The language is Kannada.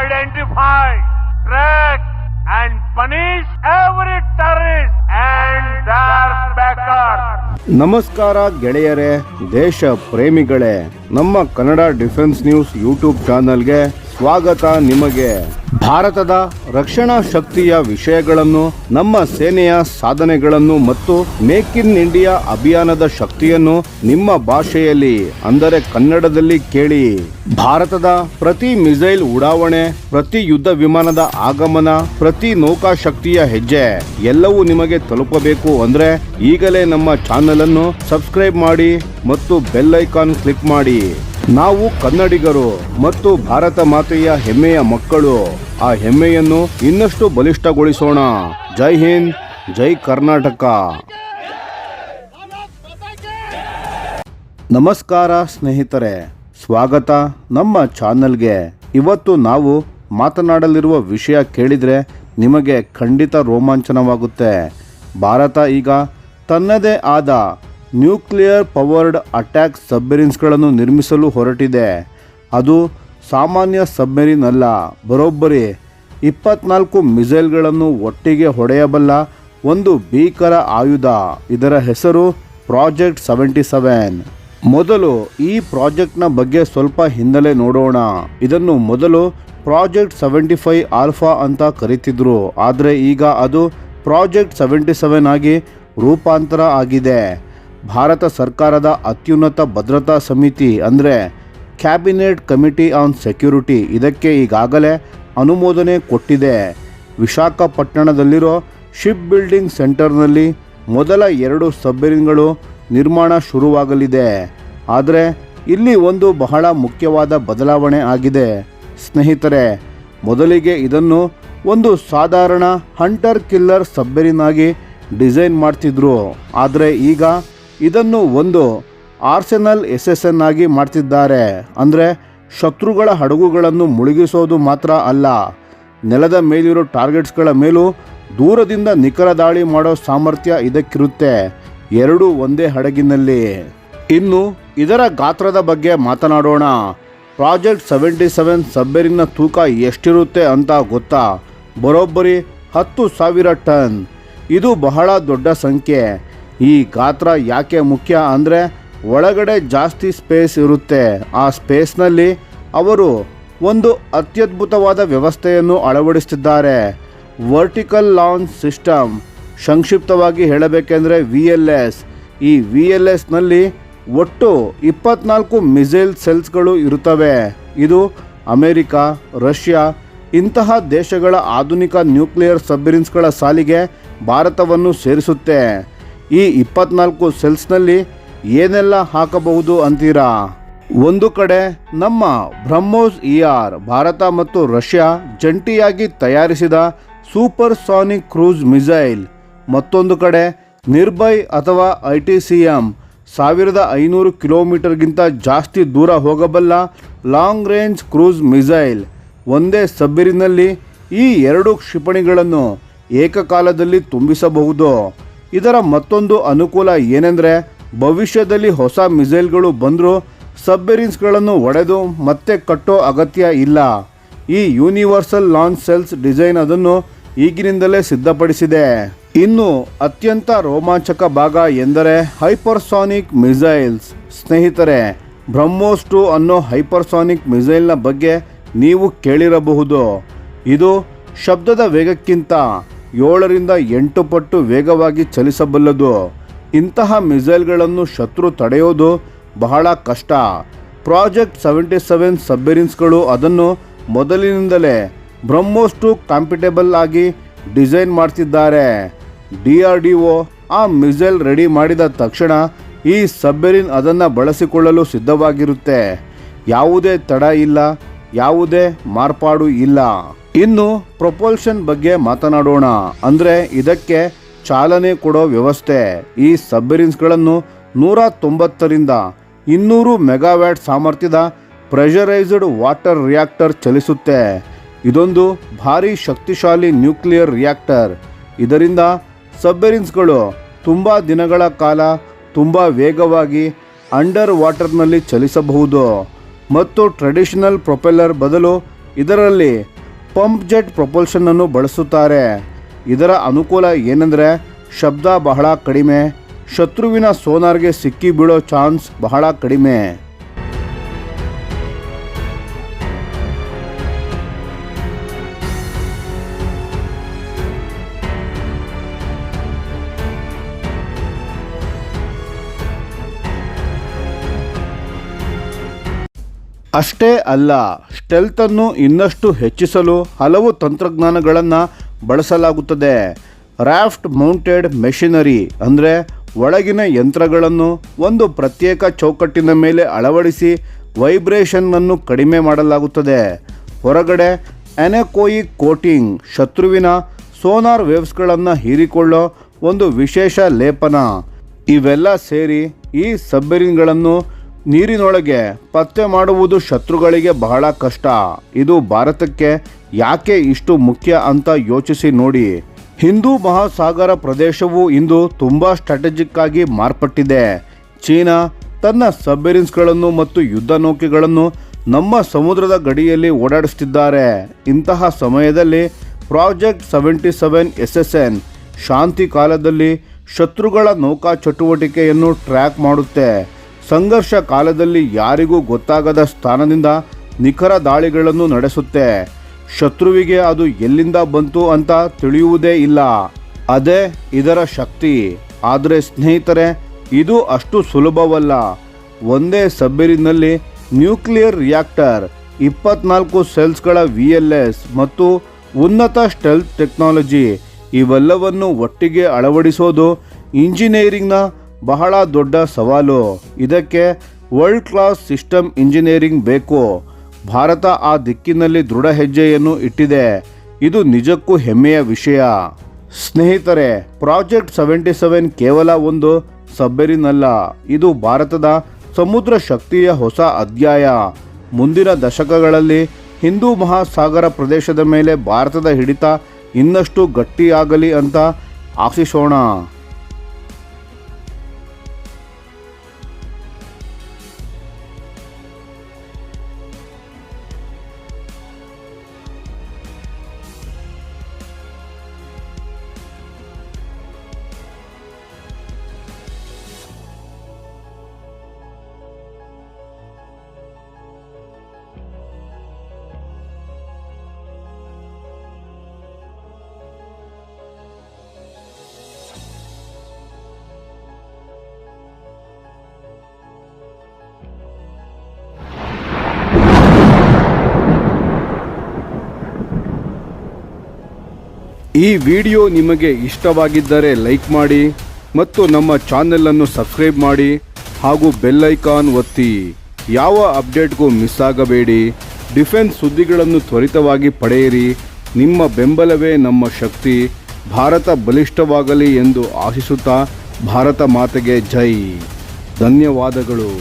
identify, track and punish every terrorist and their backers. ನಮಸ್ಕಾರ ಗೆಳೆಯರೇ, ದೇಶ ಪ್ರೇಮಿಗಳೇ, ನಮ್ಮ ಕನ್ನಡ ಡಿಫೆನ್ಸ್ ನ್ಯೂಸ್ ಯೂಟ್ಯೂಬ್ ಚಾನಲ್ಗೆ ಸ್ವಾಗತ. ನಿಮಗೆ ಭಾರತದ ರಕ್ಷಣಾ ಶಕ್ತಿಯ ವಿಷಯಗಳನ್ನು, ನಮ್ಮ ಸೇನೆಯ ಸಾಧನೆಗಳನ್ನು ಮತ್ತು ಮೇಕ್ ಇನ್ ಇಂಡಿಯಾ ಅಭಿಯಾನದ ಶಕ್ತಿಯನ್ನು ನಿಮ್ಮ ಭಾಷೆಯಲ್ಲಿ ಅಂದರೆ ಕನ್ನಡದಲ್ಲಿ ಕೇಳಿ. ಭಾರತದ ಪ್ರತಿ ಮಿಸೈಲ್ ಉಡಾವಣೆ, ಪ್ರತಿ ಯುದ್ಧ ವಿಮಾನದ ಆಗಮನ, ಪ್ರತಿ ನೌಕಾ ಶಕ್ತಿಯ ಹೆಜ್ಜೆ ಎಲ್ಲವೂ ನಿಮಗೆ ತಲುಪಬೇಕು ಅಂದ್ರೆ ಈಗಲೇ ನಮ್ಮ ಚಾನೆಲ್ ಅನ್ನು ಸಬ್ಸ್ಕ್ರೈಬ್ ಮಾಡಿ ಮತ್ತು ಬೆಲ್ ಐಕಾನ್ ಕ್ಲಿಕ್ ಮಾಡಿ. ನಾವು ಕನ್ನಡಿಗರು ಮತ್ತು ಭಾರತ ಮಾತೆಯ ಹೆಮ್ಮೆಯ ಮಕ್ಕಳು. ಆ ಹೆಮ್ಮೆಯನ್ನು ಇನ್ನಷ್ಟು ಬಲಿಷ್ಠಗೊಳಿಸೋಣ. ಜೈ ಹಿಂದ್, ಜೈ ಕರ್ನಾಟಕ. ನಮಸ್ಕಾರ ಸ್ನೇಹಿತರೆ, ಸ್ವಾಗತ ನಮ್ಮ ಚಾನಲ್ಗೆ. ಇವತ್ತು ನಾವು ಮಾತನಾಡಲಿರುವ ವಿಷಯ ಕೇಳಿದರೆ ನಿಮಗೆ ಖಂಡಿತ ರೋಮಾಂಚನವಾಗುತ್ತೆ. ಭಾರತ ಈಗ ತನ್ನದೇ ಆದ ನ್ಯೂಕ್ಲಿಯರ್ ಪವರ್ಡ್ ಅಟ್ಯಾಕ್ ಸಬ್ಮೆರಿನ್ಸ್ಗಳನ್ನು ನಿರ್ಮಿಸಲು ಹೊರಟಿದೆ. ಅದು ಸಾಮಾನ್ಯ ಸಬ್ಮೆರಿನ್ ಅಲ್ಲ, ಬರೋಬ್ಬರಿ 24 ಮಿಸೈಲ್ಗಳನ್ನು ಒಟ್ಟಿಗೆ ಹೊಡೆಯಬಲ್ಲ ಒಂದು ಭೀಕರ ಆಯುಧ. ಇದರ ಹೆಸರು ಪ್ರಾಜೆಕ್ಟ್ 77. ಮೊದಲು ಈ ಪ್ರಾಜೆಕ್ಟ್ನ ಬಗ್ಗೆ ಸ್ವಲ್ಪ ಹಿನ್ನೆಲೆ ನೋಡೋಣ. ಇದನ್ನು ಮೊದಲು ಪ್ರಾಜೆಕ್ಟ್ 75 ಆಲ್ಫಾ ಅಂತ ಕರೀತಿದ್ರು, ಆದರೆ ಈಗ ಅದು ಪ್ರಾಜೆಕ್ಟ್ 77 ಆಗಿ ರೂಪಾಂತರ ಆಗಿದೆ. ಭಾರತ ಸರ್ಕಾರದ ಅತ್ಯುನ್ನತ ಭದ್ರತಾ ಸಮಿತಿ ಅಂದರೆ ಕ್ಯಾಬಿನೆಟ್ ಕಮಿಟಿ ಆನ್ ಸೆಕ್ಯೂರಿಟಿ ಇದಕ್ಕೆ ಈಗಾಗಲೇ ಅನುಮೋದನೆ ಕೊಟ್ಟಿದೆ. ವಿಶಾಖಪಟ್ಟಣದಲ್ಲಿರೋ ಶಿಪ್ ಬಿಲ್ಡಿಂಗ್ ಸೆಂಟರ್ನಲ್ಲಿ ಮೊದಲ 2 ಸಬ್ಮೆರಿನ್ಗಳು ನಿರ್ಮಾಣ ಶುರುವಾಗಲಿದೆ. ಆದರೆ ಇಲ್ಲಿ ಒಂದು ಬಹಳ ಮುಖ್ಯವಾದ ಬದಲಾವಣೆ ಆಗಿದೆ ಸ್ನೇಹಿತರೆ. ಮೊದಲಿಗೆ ಇದನ್ನು ಒಂದು ಸಾಧಾರಣ ಹಂಟರ್ ಕಿಲ್ಲರ್ ಸಬ್ಮೆರಿನ್ ಆಗಿ ಡಿಸೈನ್ ಮಾಡ್ತಿದ್ರು, ಆದರೆ ಈಗ ಇದನ್ನು ಒಂದು ಆರ್ಸೆನಲ್ SSN ಆಗಿ ಮಾಡ್ತಿದ್ದಾರೆ. ಅಂದರೆ ಶತ್ರುಗಳ ಹಡಗುಗಳನ್ನು ಮುಳುಗಿಸೋದು ಮಾತ್ರ ಅಲ್ಲ, ನೆಲದ ಮೇಲಿರೋ ಟಾರ್ಗೆಟ್ಸ್ಗಳ ಮೇಲೂ ದೂರದಿಂದ ನಿಖರ ದಾಳಿ ಮಾಡೋ ಸಾಮರ್ಥ್ಯ ಇದಕ್ಕಿರುತ್ತೆ, ಎರಡೂ ಒಂದೇ ಹಡಗಿನಲ್ಲಿ. ಇನ್ನು ಇದರ ಗಾತ್ರದ ಬಗ್ಗೆ ಮಾತನಾಡೋಣ. ಪ್ರಾಜೆಕ್ಟ್ 77 ಸಬ್ಮೆರಿನ್ನ ತೂಕ ಎಷ್ಟಿರುತ್ತೆ ಅಂತ ಗೊತ್ತಾ? ಬರೋಬ್ಬರಿ 10,000 ಟನ್. ಇದು ಬಹಳ ದೊಡ್ಡ ಸಂಖ್ಯೆ. ಈ ಗಾತ್ರ ಯಾಕೆ ಮುಖ್ಯ ಅಂದರೆ ಒಳಗಡೆ ಜಾಸ್ತಿ ಸ್ಪೇಸ್ ಇರುತ್ತೆ. ಆ ಸ್ಪೇಸ್ನಲ್ಲಿ ಅವರು ಒಂದು ಅತ್ಯದ್ಭುತವಾದ ವ್ಯವಸ್ಥೆಯನ್ನು ಅಳವಡಿಸುತ್ತಿದ್ದಾರೆ, ವರ್ಟಿಕಲ್ ಲಾಂಚ್ ಸಿಸ್ಟಮ್, ಸಂಕ್ಷಿಪ್ತವಾಗಿ ಹೇಳಬೇಕೆಂದರೆ VLS. ಈ VLSನಲ್ಲಿ ಒಟ್ಟು 24 ಮಿಸೈಲ್ ಸೆಲ್ಸ್ಗಳು ಇರುತ್ತವೆ. ಇದು ಅಮೆರಿಕ, ರಷ್ಯಾ ಇಂತಹ ದೇಶಗಳ ಆಧುನಿಕ ನ್ಯೂಕ್ಲಿಯರ್ ಸಬ್ಮೆರಿನ್ಸ್ಗಳ ಸಾಲಿಗೆ ಭಾರತವನ್ನು ಸೇರಿಸುತ್ತೆ. ಈ 24 ಸೆಲ್ಸ್ನಲ್ಲಿ ಏನೆಲ್ಲ ಹಾಕಬಹುದು ಅಂತೀರಾ? ಒಂದು ಕಡೆ ನಮ್ಮ ಬ್ರಹ್ಮೋಸ್ ER ಭಾರತ ಮತ್ತು ರಷ್ಯಾ ಜಂಟಿಯಾಗಿ ತಯಾರಿಸಿದ ಸೂಪರ್ ಸಾನಿಕ್ ಕ್ರೂಸ್ ಮಿಸೈಲ್. ಮತ್ತೊಂದು ಕಡೆ ನಿರ್ಭಯ್ ಅಥವಾ ITCM 1500 ಕಿಲೋಮೀಟರ್ಗಿಂತ ಜಾಸ್ತಿ ದೂರ ಹೋಗಬಲ್ಲ ಲಾಂಗ್ ರೇಂಜ್ ಕ್ರೂಸ್ ಮಿಸೈಲ್. ಒಂದೇ ಸಬ್ಮೆರಿನ್ನಲ್ಲಿ ಈ 2 ಕ್ಷಿಪಣಿಗಳನ್ನು ಏಕಕಾಲದಲ್ಲಿ ತುಂಬಿಸಬಹುದು. ಇದರ ಮತ್ತೊಂದು ಅನುಕೂಲ ಏನೆಂದರೆ ಭವಿಷ್ಯದಲ್ಲಿ ಹೊಸ ಮಿಸೈಲ್ಗಳು ಬಂದರೂ ಸಬ್ಮೆರಿನ್ಸ್ಗಳನ್ನು ಒಡೆದು ಮತ್ತೆ ಕಟ್ಟೋ ಅಗತ್ಯ ಇಲ್ಲ. ಈ ಯೂನಿವರ್ಸಲ್ ಲಾಂಚ್ ಸೆಲ್ಸ್ ಡಿಸೈನ್ ಅದನ್ನು ಈಗಿನಿಂದಲೇ ಸಿದ್ಧಪಡಿಸಿದೆ. ಇನ್ನು ಅತ್ಯಂತ ರೋಮಾಂಚಕ ಭಾಗ ಎಂದರೆ ಹೈಪರ್ಸಾನಿಕ್ ಮಿಸೈಲ್ಸ್. ಸ್ನೇಹಿತರೆ, ಬ್ರಹ್ಮೋಸ್ 2 ಅನ್ನೋ ಹೈಪರ್ಸಾನಿಕ್ ಮಿಸೈಲ್ನ ಬಗ್ಗೆ ನೀವು ಕೇಳಿರಬಹುದು. ಇದು ಶಬ್ದದ ವೇಗಕ್ಕಿಂತ 7ರಿಂದ 8 ಪಟ್ಟು ವೇಗವಾಗಿ ಚಲಿಸಬಲ್ಲದು. ಇಂತಹ ಮಿಸೈಲ್ಗಳನ್ನು ಶತ್ರು ತಡೆಯೋದು ಬಹಳ ಕಷ್ಟ. ಪ್ರಾಜೆಕ್ಟ್ 77 ಸಬ್ಮೆರಿನ್ಸ್ಗಳು ಅದನ್ನು ಮೊದಲಿನಿಂದಲೇ ಬ್ರಹ್ಮೋಸ್ 2 ಕಾಂಪಿಟೇಬಲ್ ಆಗಿ ಡಿಸೈನ್ ಮಾಡ್ತಿದ್ದಾರೆ. DRDO ಆ ಮಿಸೈಲ್ ರೆಡಿ ಮಾಡಿದ ತಕ್ಷಣ ಈ ಸಬ್ಮೆರಿನ್ ಅದನ್ನು ಬಳಸಿಕೊಳ್ಳಲು ಸಿದ್ಧವಾಗಿರುತ್ತೆ. ಯಾವುದೇ ತಡ ಇಲ್ಲ, ಯಾವುದೇ ಮಾರ್ಪಾಡು ಇಲ್ಲ. ಇನ್ನು ಪ್ರೊಪಲ್ಷನ್ ಬಗ್ಗೆ ಮಾತನಾಡೋಣ. ಅಂದರೆ ಇದಕ್ಕೆ ಚಾಲನೆ ಕೊಡೋ ವ್ಯವಸ್ಥೆ. ಈ ಸಬ್ಮೆರಿನ್ಸ್ಗಳನ್ನು 190ರಿಂದ 200 ಮೆಗಾವ್ಯಾಟ್ ಸಾಮರ್ಥ್ಯದ ಪ್ರೆಷರೈಸ್ಡ್ ವಾಟರ್ ರಿಯಾಕ್ಟರ್ ಚಲಿಸುತ್ತೆ. ಇದೊಂದು ಭಾರಿ ಶಕ್ತಿಶಾಲಿ ನ್ಯೂಕ್ಲಿಯರ್ ರಿಯಾಕ್ಟರ್. ಇದರಿಂದ ಸಬ್ಮೆರಿನ್ಸ್ಗಳು ತುಂಬ ದಿನಗಳ ಕಾಲ ತುಂಬ ವೇಗವಾಗಿ ಅಂಡರ್ ವಾಟರ್ನಲ್ಲಿ ಚಲಿಸಬಹುದು ಮತ್ತು ಟ್ರೆಡಿಷನಲ್ ಪ್ರೊಪೆಲ್ಲರ್ ಬದಲು ಇದರಲ್ಲಿ ಪಂಪ್ ಜೆಟ್ ಪ್ರೊಪಲ್ಷನ್ ಅನ್ನು ಬಳಸುತ್ತಾರೆ. ಇದರ ಅನುಕೂಲ ಏನೆಂದರೆ ಶಬ್ದ ಬಹಳ ಕಡಿಮೆ, ಶತ್ರುವಿನ ಸೋನಾರ್ಗೆ ಸಿಕ್ಕಿ ಬೀಳೋ ಚಾನ್ಸ್ ಬಹಳ ಕಡಿಮೆ. ಅಷ್ಟೇ ಅಲ್ಲ, ಸ್ಟೆಲ್ತ್ ಅನ್ನು ಇನ್ನಷ್ಟು ಹೆಚ್ಚಿಸಲು ಹಲವು ತಂತ್ರಜ್ಞಾನಗಳನ್ನು ಬಳಸಲಾಗುತ್ತದೆ. ರಾಫ್ಟ್ ಮೌಂಟೆಡ್ ಮೆಷಿನರಿ ಅಂದರೆ ಒಳಗಿನ ಯಂತ್ರಗಳನ್ನು ಒಂದು ಪ್ರತ್ಯೇಕ ಚೌಕಟ್ಟಿನ ಮೇಲೆ ಅಳವಡಿಸಿ ವೈಬ್ರೇಷನ್ನನ್ನು ಕಡಿಮೆ ಮಾಡಲಾಗುತ್ತದೆ. ಹೊರಗಡೆ ಅನೆಕೋಯಿಕ್ ಕೋಟಿಂಗ್, ಶತ್ರುವಿನ ಸೋನಾರ್ ವೇವ್ಸ್ಗಳನ್ನು ಹೀರಿಕೊಳ್ಳೋ ಒಂದು ವಿಶೇಷ ಲೇಪನ. ಇವೆಲ್ಲ ಸೇರಿ ಈ ಸಬ್ಮೆರಿನ್ಗಳನ್ನು ನೀರಿನೊಳಗೆ ಪತ್ತೆ ಮಾಡುವುದು ಶತ್ರುಗಳಿಗೆ ಬಹಳ ಕಷ್ಟ. ಇದು ಭಾರತಕ್ಕೆ ಯಾಕೆ ಇಷ್ಟು ಮುಖ್ಯ ಅಂತ ಯೋಚಿಸಿ ನೋಡಿ. ಹಿಂದೂ ಮಹಾಸಾಗರ ಪ್ರದೇಶವು ಇಂದು ತುಂಬ ಸ್ಟ್ರಾಟಜಿಕ್ ಆಗಿ ಮಾರ್ಪಟ್ಟಿದೆ. ಚೀನಾ ತನ್ನ ಸಬ್ಮೆರಿನ್ಸ್ಗಳನ್ನು ಮತ್ತು ಯುದ್ಧ ನೌಕೆಗಳನ್ನು ನಮ್ಮ ಸಮುದ್ರದ ಗಡಿಯಲ್ಲಿ ಓಡಾಡಿಸುತ್ತಿದ್ದಾರೆ. ಇಂತಹ ಸಮಯದಲ್ಲಿ ಪ್ರಾಜೆಕ್ಟ್ 77 SSN ಶಾಂತಿ ಕಾಲದಲ್ಲಿ ಶತ್ರುಗಳ ನೌಕಾ ಚಟುವಟಿಕೆಯನ್ನು ಟ್ರ್ಯಾಕ್ ಮಾಡುತ್ತೆ. ಸಂಘರ್ಷ ಕಾಲದಲ್ಲಿ ಯಾರಿಗೂ ಗೊತ್ತಾಗದ ಸ್ಥಾನದಿಂದ ನಿಖರ ದಾಳಿಗಳನ್ನು ನಡೆಸುತ್ತೆ. ಶತ್ರುವಿಗೆ ಅದು ಎಲ್ಲಿಂದ ಬಂತು ಅಂತ ತಿಳಿಯುವುದೇ ಇಲ್ಲ. ಅದೇ ಇದರ ಶಕ್ತಿ. ಆದರೆ ಸ್ನೇಹಿತರೆ, ಇದು ಅಷ್ಟು ಸುಲಭವಲ್ಲ. ಒಂದೇ ಸಬ್ಮೆರಿನ್ನಲ್ಲಿ ನ್ಯೂಕ್ಲಿಯರ್ ರಿಯಾಕ್ಟರ್, 24 ಸೆಲ್ಸ್ಗಳ VLS ಮತ್ತು ಉನ್ನತ ಸ್ಟೆಲ್ತ್ ಟೆಕ್ನಾಲಜಿ ಇವೆಲ್ಲವನ್ನು ಒಟ್ಟಿಗೆ ಅಳವಡಿಸೋದು ಇಂಜಿನಿಯರಿಂಗ್ನ ಬಹಳ ದೊಡ್ಡ ಸವಾಲು. ಇದಕ್ಕೆ ವರ್ಲ್ಡ್ ಕ್ಲಾಸ್ ಸಿಸ್ಟಮ್ ಇಂಜಿನಿಯರಿಂಗ್ ಬೇಕು. ಭಾರತ ಆ ದಿಕ್ಕಿನಲ್ಲಿ ದೃಢ ಹೆಜ್ಜೆಯನ್ನು ಇಟ್ಟಿದೆ. ಇದು ನಿಜಕ್ಕೂ ಹೆಮ್ಮೆಯ ವಿಷಯ. ಸ್ನೇಹಿತರೆ, ಪ್ರಾಜೆಕ್ಟ್ 77 ಕೇವಲ ಒಂದು ಸಬ್ಮೆರಿನ್ ಅಲ್ಲ, ಇದು ಭಾರತದ ಸಮುದ್ರ ಶಕ್ತಿಯ ಹೊಸ ಅಧ್ಯಾಯ. ಮುಂದಿನ ದಶಕಗಳಲ್ಲಿ ಹಿಂದೂ ಮಹಾಸಾಗರ ಪ್ರದೇಶದ ಮೇಲೆ ಭಾರತದ ಹಿಡಿತ ಇನ್ನಷ್ಟು ಗಟ್ಟಿಯಾಗಲಿ ಅಂತ ಆಶಿಸೋಣ. ಈ ವಿಡಿಯೋ ನಿಮಗೆ ಇಷ್ಟವಾಗಿದ್ದರೆ ಲೈಕ್ ಮಾಡಿ ಮತ್ತು ನಮ್ಮ ಚಾನೆಲನ್ನು ಸಬ್ಸ್ಕ್ರೈಬ್ ಮಾಡಿ ಹಾಗೂ ಬೆಲ್ ಐಕಾನ್ ಒತ್ತಿ. ಯಾವ ಅಪ್ಡೇಟ್ಗೂ ಮಿಸ್ ಆಗಬೇಡಿ. ಡಿಫೆನ್ಸ್ ಸುದ್ದಿಗಳನ್ನು ತ್ವರಿತವಾಗಿ ಪಡೆಯಿರಿ. ನಿಮ್ಮ ಬೆಂಬಲವೇ ನಮ್ಮ ಶಕ್ತಿ. ಭಾರತ ಬಲಿಷ್ಠವಾಗಲಿ ಎಂದು ಆಶಿಸುತ್ತಾ ಭಾರತ ಮಾತೆಗೆ ಜೈ. ಧನ್ಯವಾದಗಳು.